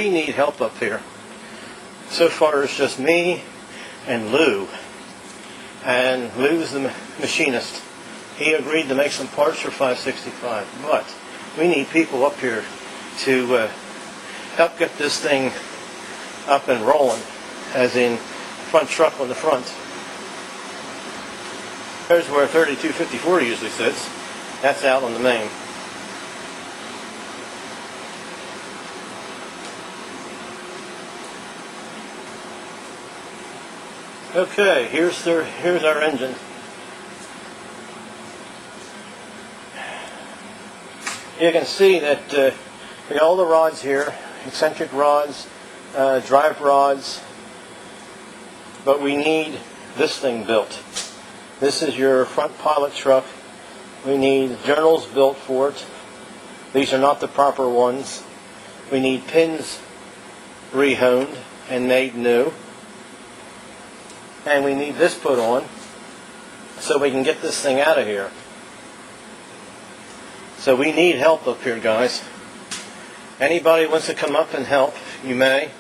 we need help up here. So far it's just me and Lou. And Lou's the machinist. He agreed to make some parts for 565. But we need people up here to help get this thing up and rolling, as in front truck on the front. There's where 3254 usually sits. That's out on the main. Okay, here's our engine. You can see that we got all the rods here, eccentric rods, drive rods, but we need this thing built. This is your front pilot truck. We need journals built for it. These are not the proper ones. We need pins rehoned and made new. And we need this put on so we can get this thing out of here. So we need help up here, guys. Anybody wants to come up and help, you may.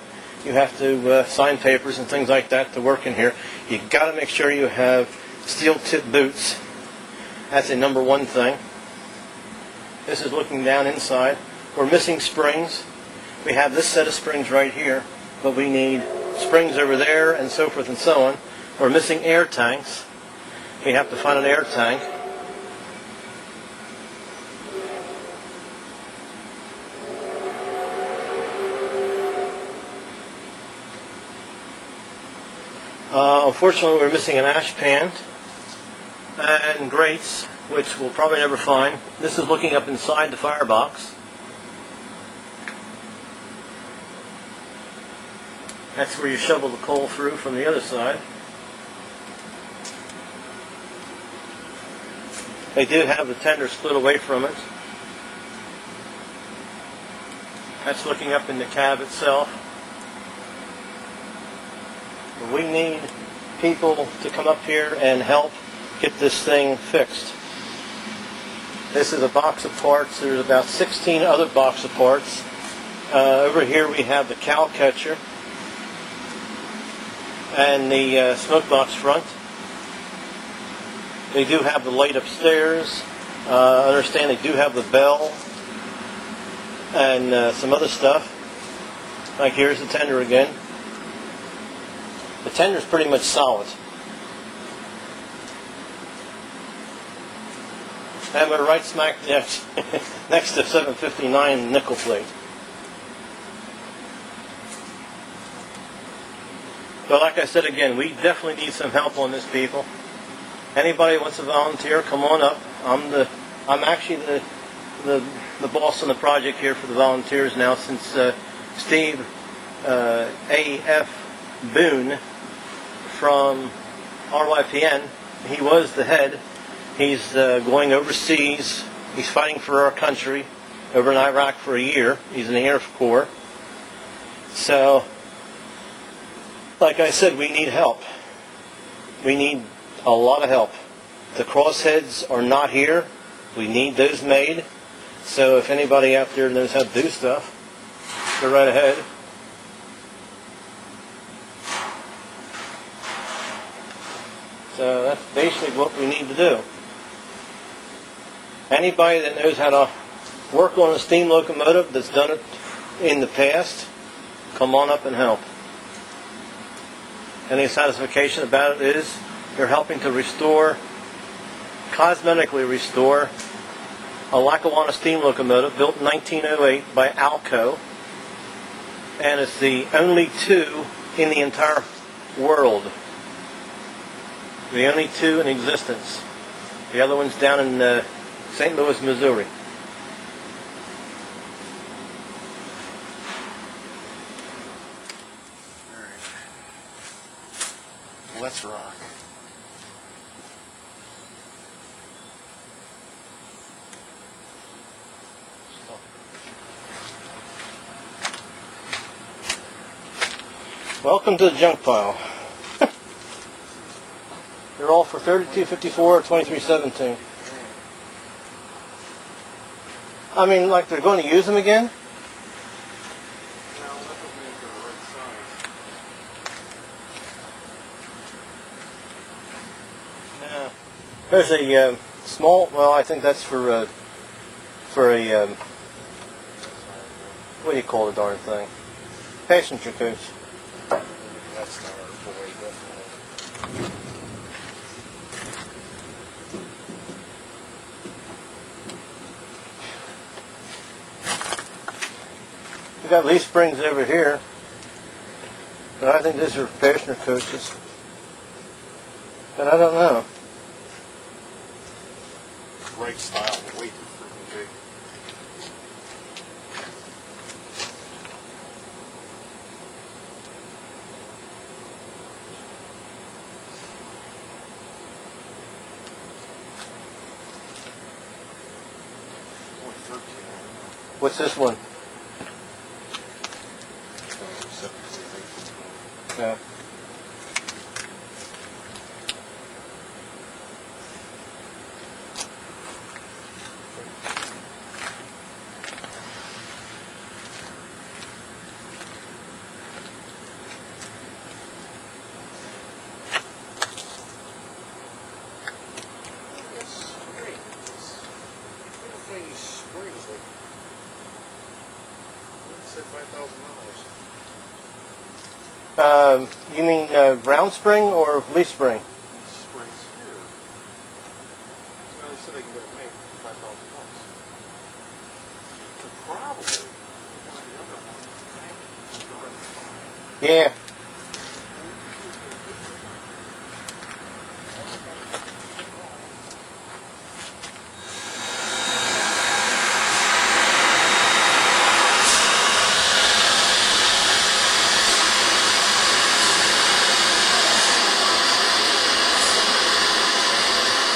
You have to sign papers and things like that to work in here. You've got to make sure you have steel tip boots. That's a number one thing. This is looking down inside. We're missing springs. We have this set of springs right here, but we need springs over there and so forth and so on. We're missing air tanks. We have to find an air tank. Unfortunately, we're missing an ash pan and grates, which we'll probably never find. This is looking up inside the firebox. That's where you shovel the coal through from the other side. They did have the tender split away from it. That's looking up in the cab itself. We need people to come up here and help get this thing fixed. This is a box of parts. There's about 16 other box of parts. Over here we have the cow catcher and the smoke box front. They do have the light upstairs. I understand they do have the bell and some other stuff. Like here's the tender again. The tender's pretty much solid. And we're right smack next to 759 nickel plate. But like I said again, we definitely need some help on this, people. Anybody wants to volunteer, come on up. I'm actually the boss on the project here for the volunteers now, since Steve A.F. Boone from RYPN, he was the head. He's going overseas. He's fighting for our country over in Iraq for a year. He's in the Air Corps. So, like I said, we need help. We need a lot of help. The crossheads are not here. We need those made. So if anybody out there knows how to do stuff, go right ahead. So that's basically what we need to do. Anybody that knows how to work on a steam locomotive that's done it in the past, come on up and help. And the satisfaction about it is they're helping to restore, cosmetically restore, a Lackawanna steam locomotive built in 1908 by Alco. And it's the only two in the entire world. The only two in existence. The other one's down in St. Louis, Missouri. All right. Let's rock. Welcome to the junk pile. They're all for 3254 or 2317. I mean, like they're going to use them again? No, There's a small. Well, I think that's for a what do you call the darn thing? Passenger coach. That's not our boy, definitely. We got leaf springs over here, but I think these are passenger coaches. But I don't know. Great style, but way too freaking big. Only 13. What's this one? Yeah. You mean round spring or leaf spring? Springs here. Well, they said they can get it made for $5,000. But probably the other one. Yeah.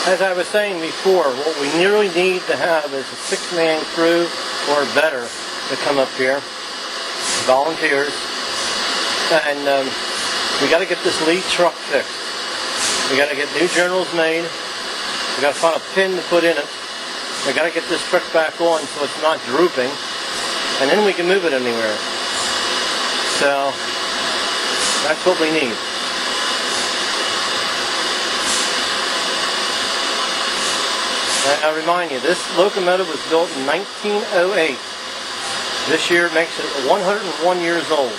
As I was saying before, what we nearly need to have is a 6-man crew or better to come up here, volunteers, and we got to get this lead truck fixed. We got to get new journals made. We got to find a pin to put in it. We got to get this truck back on so it's not drooping, and then we can move it anywhere. So that's what we need. I remind you, this locomotive was built in 1908. This year makes it 101 years old.